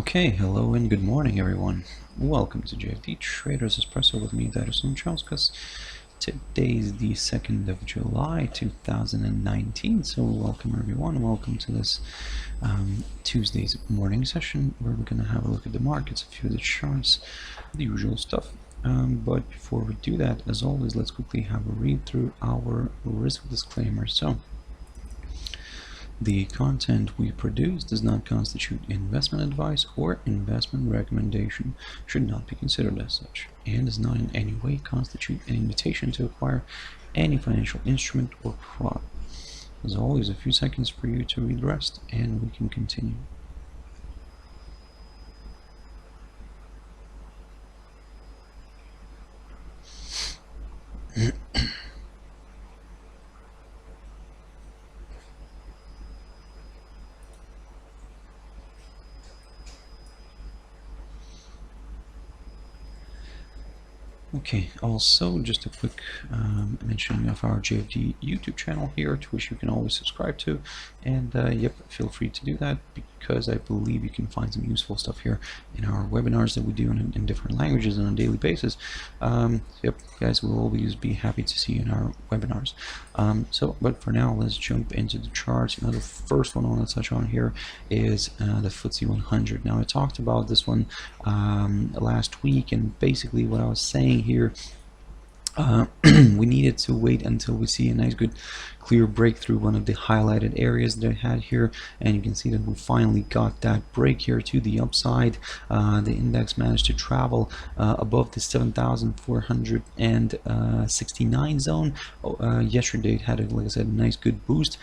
Okay, hello and good morning everyone. Welcome to JFD Traders Espresso with me, Darius and Anucauskas. Today is the 2nd of July 2019, so welcome everyone. Welcome to this Tuesday's morning session where we're going to have a look at the markets, a few of the charts, the usual stuff. But before we do that, as always, let's quickly have a read through our risk disclaimer. So, the content we produce does not constitute investment advice or investment recommendation, should not be considered as such, and does not in any way constitute an invitation to acquire any financial instrument or product. As always, a few seconds for you to read the rest, and we can continue. Okay, also just a quick mentioning of our JFD YouTube channel here, to which you can always subscribe to, and yep, feel free to do that, because I believe you can find some useful stuff here in our webinars that we do in different languages on a daily basis. Yep, guys, we'll always be happy to see you in our webinars. But for now, let's jump into the charts. The first one I want to touch on here is the FTSE100. Now, I talked about this one last week, and basically what I was saying here, we needed to wait until we see a nice good clear breakthrough, one of the highlighted areas that I had here, and you can see that we finally got that break here to the upside. The index managed to travel above the 7,469 zone. Yesterday it had, like I said, a nice good boost,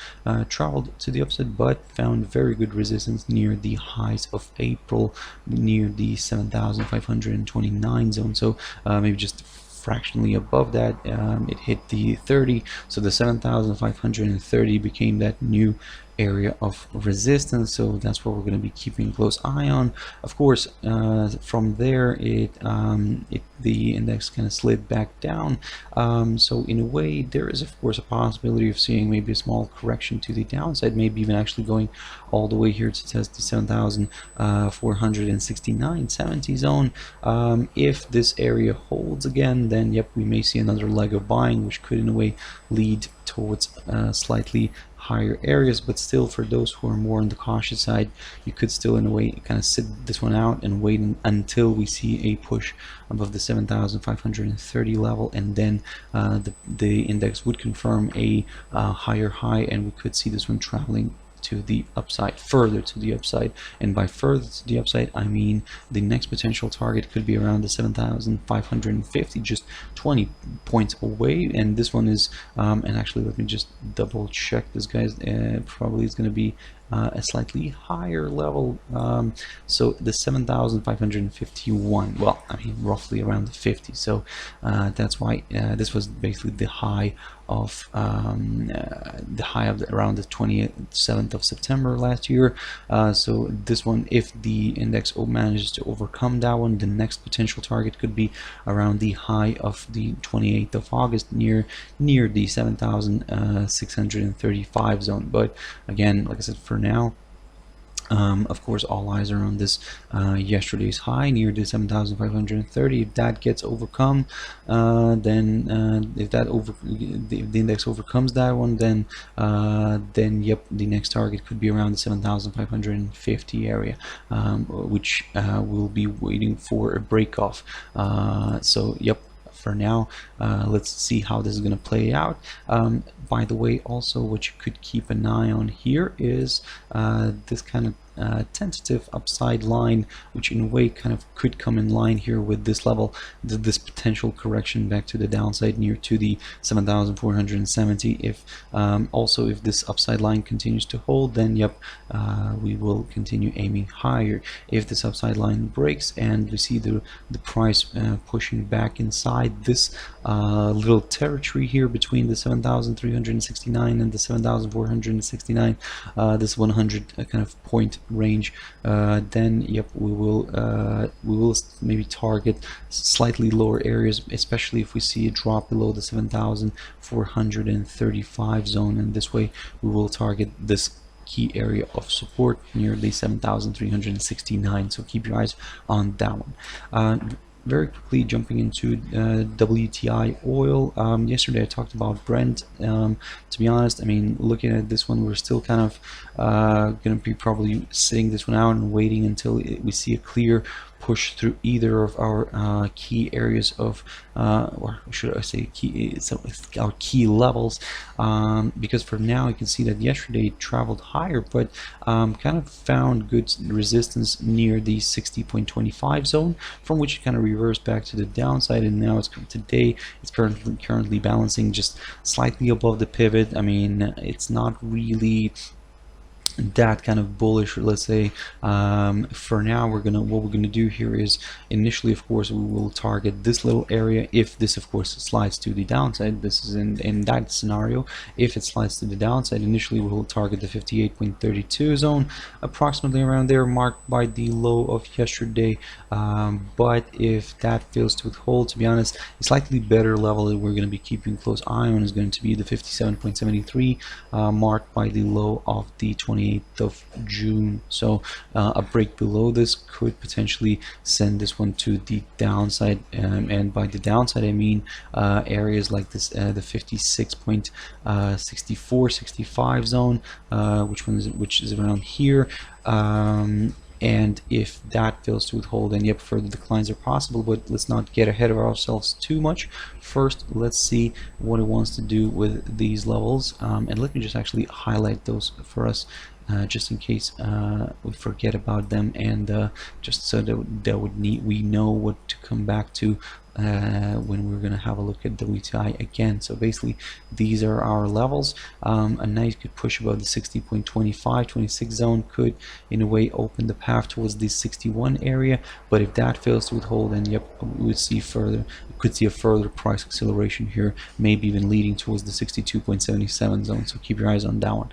traveled to the upside, but found very good resistance near the highs of April, near the 7,529 zone. So maybe just fractionally above that, it hit the 30, so the 7,530 became that new area of resistance. So that's what we're going to be keeping a close eye on. Of course, from there the index kind of slid back down, so in a way there is of course a possibility of seeing maybe a small correction to the downside, maybe even actually going all the way here to test the 7,469.70 zone. If this area holds again, then yep, we may see another leg of buying, which could in a way lead towards slightly higher areas. But still, for those who are more on the cautious side, you could still in a way kind of sit this one out and wait until we see a push above the 7,530 level, and then the index would confirm a higher high, and we could see this one traveling to the upside, further to the upside. And by further to the upside, I mean the next potential target could be around the 7,550, just 20 points away. And this one is and actually let me just double check this, guys. Probably is going to be a slightly higher level, so the 7,551, well, I mean roughly around the 50. So that's why this was basically the high of around the 27th of September last year. So this one, if the index manages to overcome that one, the next potential target could be around the high of the 28th of August, near the 7,635 zone. But again, like I said, for now, of course, all eyes are on this yesterday's high near the 7,530. If that gets overcome, then if the index overcomes that one, then yep, the next target could be around the 7,550 area, which we'll be waiting for a break off. So yep, for now, let's see how this is going to play out. By the way, also what you could keep an eye on here is this kind of tentative upside line, which in a way kind of could come in line here with this level, this potential correction back to the downside near to the 7,470. If also if this upside line continues to hold, then yep, we will continue aiming higher. If this upside line breaks and we see the price pushing back inside this little territory here between the 7,369 and the 7,469, this 100 kind of point range, then yep, we will maybe target slightly lower areas, especially if we see a drop below the 7,435 zone, and this way we will target this key area of support near the 7,369. So keep your eyes on that one. Very quickly jumping into WTI oil. Yesterday I talked about Brent. To be honest, I mean, looking at this one, we're still kind of going to be probably sitting this one out and waiting until we see a clear push through either of our key areas of, or should I say, our key levels, because for now you can see that yesterday it traveled higher, but kind of found good resistance near the 60.25 zone, from which it kind of reversed back to the downside, and now today it's currently balancing just slightly above the pivot. I mean, it's not really that kind of bullish, let's say. For now, what we're gonna do here is initially, of course, we will target this little area. If this, of course, slides to the downside, this is in that scenario. If it slides to the downside, initially we will target the 58.32 zone, approximately around there, marked by the low of yesterday. But if that fails to hold, to be honest, a slightly better level that we're going to be keeping a close eye on is going to be the 57.73, marked by the low of the 28th of June. So a break below this could potentially send this one to the downside, and by the downside I mean areas like this, the 56.64-65 zone, which is around here. And if that fails to withhold, then yep, further declines are possible, but let's not get ahead of ourselves too much. First, let's see what it wants to do with these levels, and let me just actually highlight those for us, just in case we forget about them, and just so that we know what to come back to when we're going to have a look at the WTI again. So basically these are our levels. A nice good push above the 60.25-26 zone could in a way open the path towards the 61 area, but if that fails to withhold, then yep, we would see could see a further price acceleration here, maybe even leading towards the 62.77 zone. So keep your eyes on that one.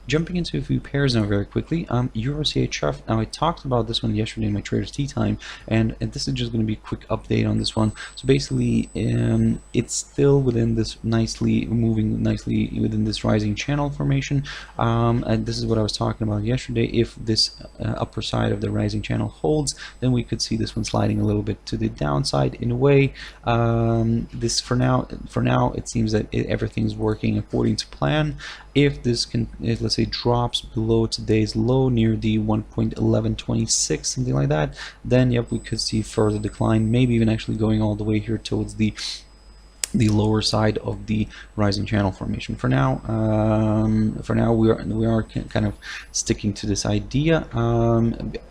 Jumping into a few pairs now very quickly. EURCHF. Now I talked about this one yesterday in my Trader's Tea Time, and this is just going to be a quick update on this one. So basically, it's still within this moving nicely within this rising channel formation. And this is what I was talking about yesterday. If this upper side of the rising channel holds, then we could see this one sliding a little bit to the downside. In a way, this for now it seems that everything's working according to plan. If this let's say drops below today's low near the 1.1126, something like that, then yep, we could see further decline, maybe even actually going all the way here towards the lower side of the rising channel formation. For now we are kind of sticking to this idea.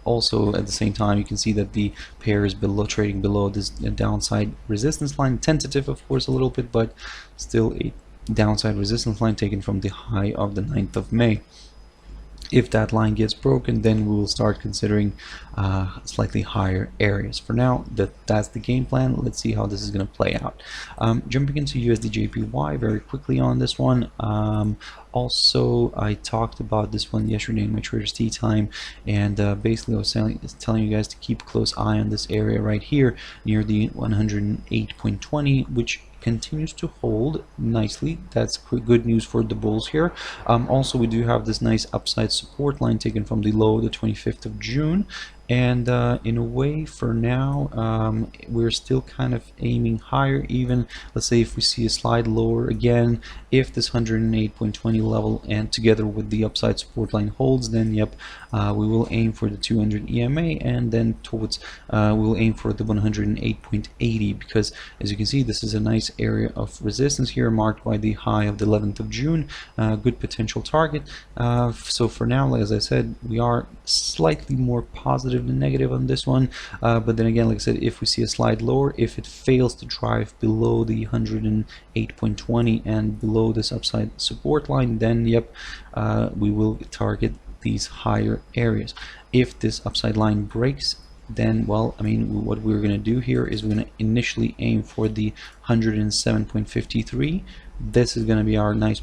Also at the same time, you can see that the pair is trading below this downside resistance line, tentative of course a little bit, but still a downside resistance line taken from the high of the 9th of May. If that line gets broken, then we will start considering slightly higher areas. For now, that's the game plan. Let's see how this is going to play out. Jumping into USDJPY very quickly on this one. Also, I talked about this one yesterday in my Trader's Tea Time, and basically I was telling you guys to keep a close eye on this area right here near the 108.20, which continues to hold nicely. That's good news for the bulls here. Also, we do have this nice upside support line taken from the low, the 25th of June. And in a way, for now, we're still kind of aiming higher. Even let's say if we see a slide lower again, if this 108.20 level and together with the upside support line holds, then yep, we will aim for the 200 EMA, and then towards we'll aim for the 108.80, because as you can see, this is a nice area of resistance here marked by the high of the 11th of June. Good potential target. So for now, as I said, we are slightly more positive than negative on this one, but then again, like I said, if we see a slide lower, if it fails to drive below the 108.20 and below this upside support line, then yep, we will target these higher areas. If this upside line breaks then, well, I mean, what we're going to do here is we're going to initially aim for the 107.53. This is going to be our nice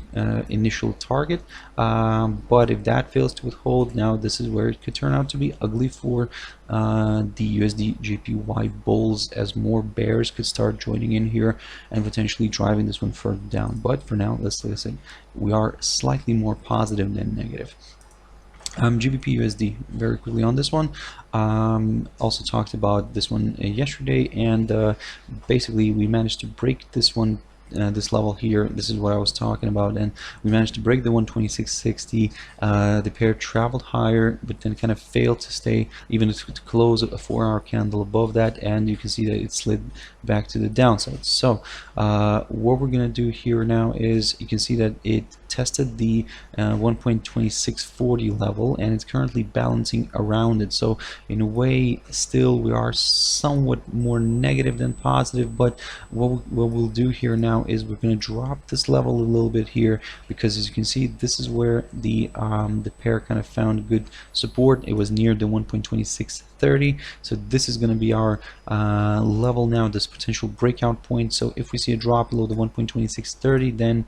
initial target, but if that fails to withhold, now this is where it could turn out to be ugly for the USDJPY bulls, as more bears could start joining in here and potentially driving this one further down. But for now, let's listen, we are slightly more positive than negative. GBPUSD, very quickly on this one. Also talked about this one yesterday, and basically we managed to break this one, this level here. This is what I was talking about, and we managed to break the 126.60. The pair traveled higher, but then kind of failed to stay, even to close a 4-hour candle above that, and you can see that it slid back to the downside. So what we're gonna do here now is, you can see that it tested the 1.2640 level, and it's currently balancing around it. So in a way, still we are somewhat more negative than positive, but what we'll do here now is we're going to drop this level a little bit here, because as you can see, this is where the pair kind of found good support. It was near the 1.2630, so this is going to be our level now, this potential breakout point. So if we see a drop below the 1.2630, then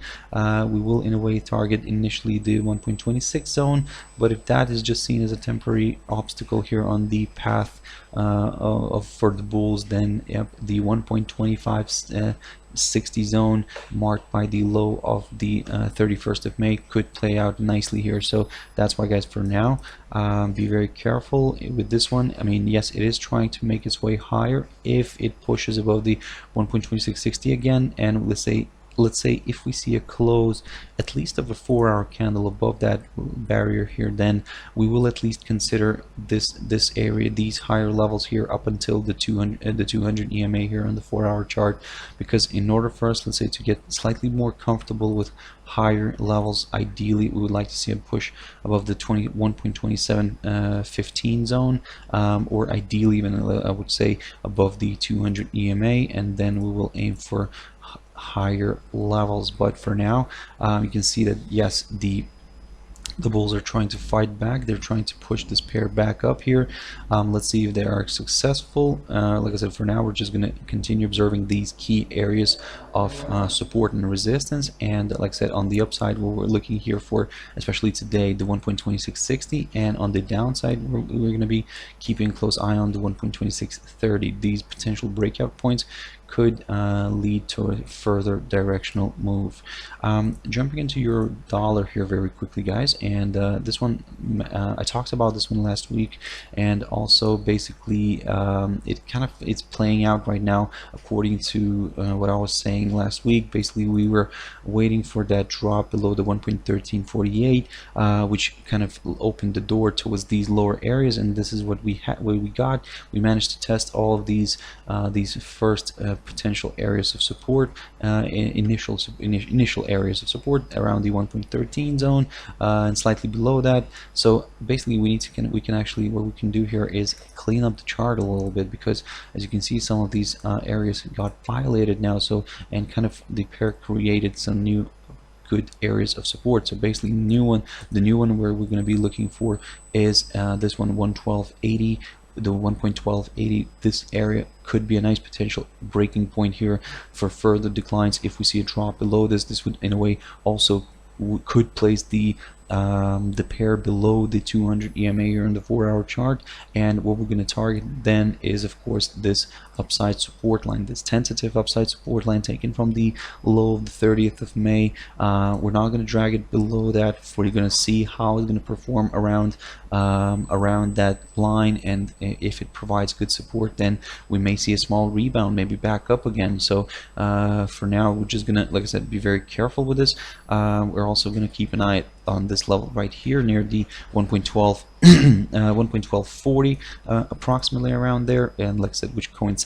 we will in a way target initially the 1.26 zone, but if that is just seen as a temporary obstacle here on the path for the bulls, then yep, the 1.2560 zone marked by the low of the 31st of May could play out nicely here. So that's why, guys, for now, be very careful with this one. I mean, yes, it is trying to make its way higher. If it pushes above the 1.2660 again, and let's say if we see a close at least of a 4-hour candle above that barrier here, then we will at least consider this area, these higher levels here, up until the 200 EMA here on the 4-hour chart, because in order for us, let's say, to get slightly more comfortable with higher levels, ideally we would like to see a push above the 1.2715 zone, or ideally even, I would say, above the 200 EMA, and then we will aim for higher levels. But for now, you can see that yes, the bulls are trying to fight back. They're trying to push this pair back up here. Let's see if they are successful. Like I said, for now, we're just going to continue observing these key areas of support and resistance. And like I said, on the upside, what we're looking here for, especially today, the 1.2660, and on the downside, we're going to be keeping a close eye on the 1.2630. These potential breakout points could lead to a further directional move. Jumping into your dollar here very quickly, guys, and this one, I talked about this one last week, and also basically it's playing out right now according to what I was saying last week. Basically, we were waiting for that drop below the 1.1348, which kind of opened the door towards these lower areas, and this is what we got. We managed to test all of these first potential areas of support, initial areas of support around the 1.13 zone, and slightly below that. So basically, we can actually, what we can do here is clean up the chart a little bit, because as you can see, some of these areas got violated now. So, and kind of the pair created some new good areas of support. So basically, the new one where we're going to be looking for is this one, 112.80. The 1.1280, this area could be a nice potential breaking point here for further declines. If we see a drop below this would in a way also could place the pair below the 200 EMA here in the 4-hour chart. And what we're going to target then is, of course, this upside support line, this tentative upside support line taken from the low of the 30th of May. We're not going to drag it below that. We're going to see how it's going to perform around that line, and if it provides good support, then we may see a small rebound, maybe back up again. So for now, we're just gonna, like I said, be very careful with this. We're also going to keep an eye on this level right here near the 1.12 1.1240, approximately around there, and like I said, which could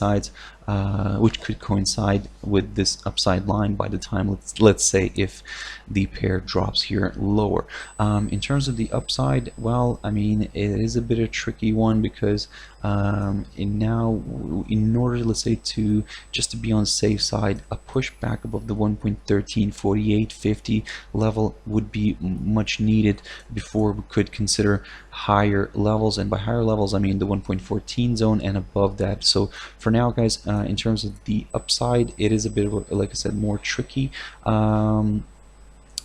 coincide with this upside line by the time, let's say, if the pair drops here lower. In terms of the upside, well, I mean, it is a bit of a tricky one, because in order, let's say, to be on the safe side, a push back above the 1.134850 level would be much needed before we could consider higher levels, and by higher levels I mean the 1.14 zone and above that. So for now, guys, in terms of the upside, it is a bit of, like I said, more tricky.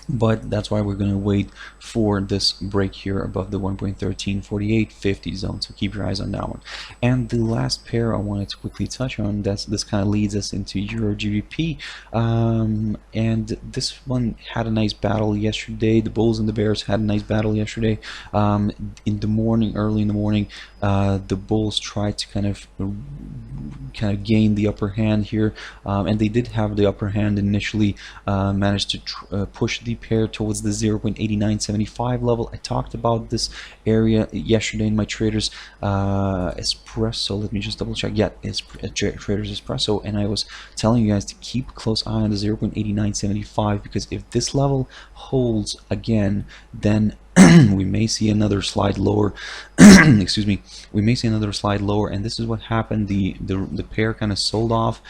But that's why we're going to wait for this break here above the 1.134850 zone, so keep your eyes on that one. And the last pair I wanted to quickly touch on, this kind of leads us into EURGBP, and this one had a nice battle yesterday. The bulls and the bears had a nice battle yesterday. In the morning, early in the morning, the bulls tried to kind of gain the upper hand here, and they did have the upper hand initially, managed to push the pair towards the 0.8975 level. I talked about this area yesterday in my traders Espresso. Let me just double check. Yeah, it's traders Espresso, and I was telling you guys to keep a close eye on the 0.8975, because if this level holds again, then we may see another slide lower. Excuse me, we may see another slide lower, and this is what happened. The pair kind of sold off,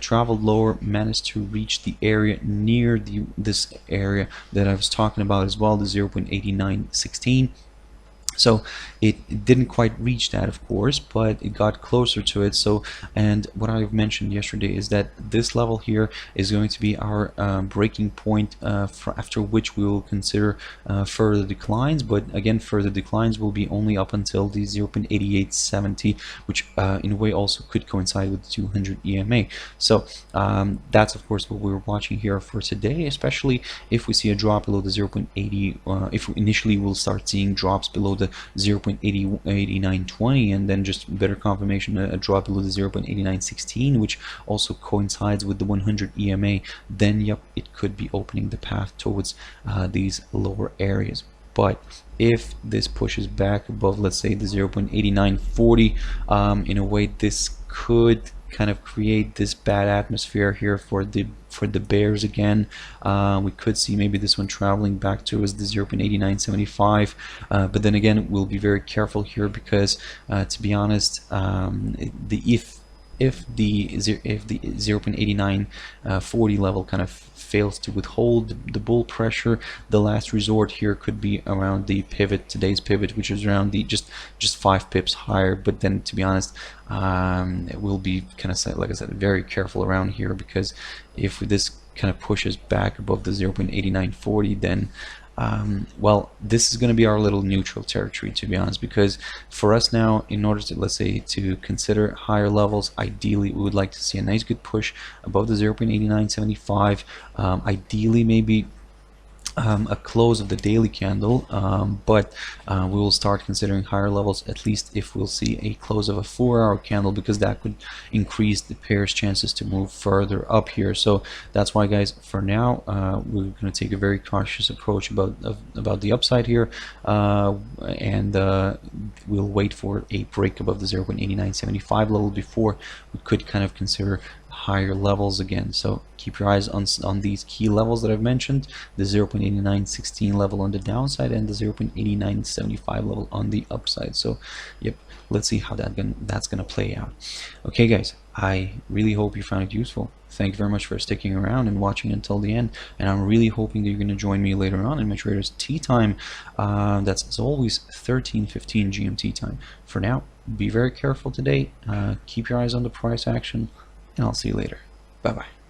traveled lower, managed to reach the area near this area that I was talking about as well, the 0.8916. So it didn't quite reach that, of course, but it got closer to it. So, and what I've mentioned yesterday is that this level here is going to be our breaking point, after which we will consider further declines. But again, further declines will be only up until the 0.8870, which in a way also could coincide with the 200 EMA. So that's of course what we're watching here for today, especially if we see a drop below the 0.80, if we initially we'll start seeing drops below the 0.8920, and then just better confirmation, a drop below the 0.8916, which also coincides with the 100 EMA, then yep, it could be opening the path towards these lower areas. But if this pushes back above, let's say, the 0.8940, in a way this could kind of create this bad atmosphere here for the bears again. We could see maybe this one traveling back towards the 0.8975, but then again, we'll be very careful here, because to be honest, if the 0.8940 level kind of fails to withhold the bull pressure, the last resort here could be around the pivot, today's pivot, which is around the just 5 pips higher. But then, to be honest, we'll be kind of, like I said, very careful around here, because if this kind of pushes back above the 0.8940, then well, this is going to be our little neutral territory, to be honest, because for us now, in order to, let's say, to consider higher levels, ideally we would like to see a nice good push above the 0.8975, ideally maybe a close of the daily candle, but we will start considering higher levels, at least if we'll see a close of a 4-hour candle, because that could increase the pair's chances to move further up here. So that's why, guys, for now we're going to take a very cautious approach about the upside here, and we'll wait for a break above the 0.8975 level before we could kind of consider higher levels again. So keep your eyes on these key levels that I've mentioned, the 0.8916 level on the downside and the 0.8975 level on the upside. So yep, let's see how that's gonna play out. Okay, guys, I really hope you found it useful. Thank you very much for sticking around and watching until the end, and I'm really hoping that you're going to join me later on in my traders tea time. That's, as always, 13:15 GMT time. For now, be very careful today, keep your eyes on the price action, and I'll see you later. Bye bye.